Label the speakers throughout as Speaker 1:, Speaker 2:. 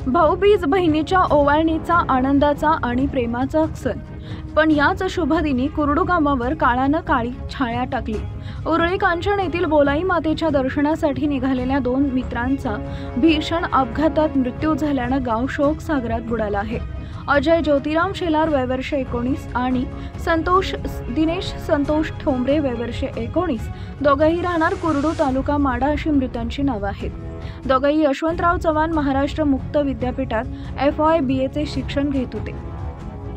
Speaker 1: भाऊबीज बहिणीच्या ओवाळणीचा आनंदाचा आणि प्रेमाचा सण। पण याच शुभदिनी कुरडू गावावर काळानं काळी छाया टाकली। उरळी कांचन येथील बोलाई मातेच्या दर्शनासाठी निघालेल्या दोन मित्रांचा भीषण अपघातात मृत्यू झाल्यानं गाव शोक सागरात बुडाला आहे। अजय ज्योतिराम शेलार वय वर्ष 19 आणि दिनेश संतोष ठोंबरे वय वर्ष 19 दोघेही राहणार कुरडू तालुका माडा अशी मृतांची नावे आहेत। दोघेही यशवंतराव चव्हाण महाराष्ट्र मुक्त विद्यापीठात FY/BA चे शिक्षण घेत होते।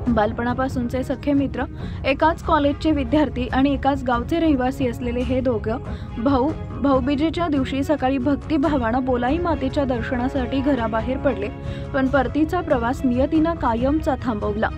Speaker 1: बालपणापासूनचे सख्खे मित्र, एकाच कॉलेजचे विद्यार्थी आणि एकाच गावचे रहिवासी असलेले हे दोघं भाऊ भाऊबीजेच्या दिवशी सकाळी भक्तिभावानं बोलाई मातेच्या दर्शनासाठी घराबाहेर पडले, पण परतीचा प्रवास नियतीनं कायमचा थांबवला।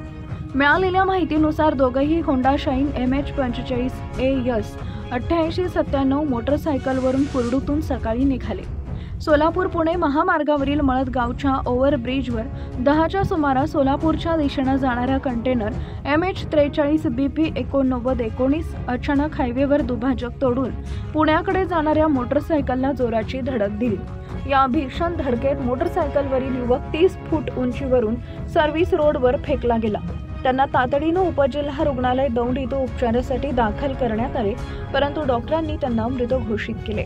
Speaker 1: मिळालेल्या माहितीनुसार दोघेही होंडा शाईन MH45AS 8897 मोटरसायकलवरून कुरडूतून सकाळी निघाले। सोलापूर पुणे महामार्गावरील मळद गावच्या ओव्हरब्रिजवर 10च्या सुमारास सोलापूरच्या दिशेने जाणारा कंटेनर MH43 BP 8919 अचानक हायवेवर दुभाजक तोडून पुण्याकडे जाणाऱ्या मोटरसायकलला जोराची धडक दिली। या भीषण धडकेत मोटरसायकलवरील युवक 30 फूट उंचीवरून सर्व्हिस रोडवर फेकला गेला। त्यांना तातडीनं उपजिल्हा रुग्णालय दौंड इथं उपचारासाठी दाखल करण्यात आले, परंतु डॉक्टरांनी त्यांना मृत घोषित केले।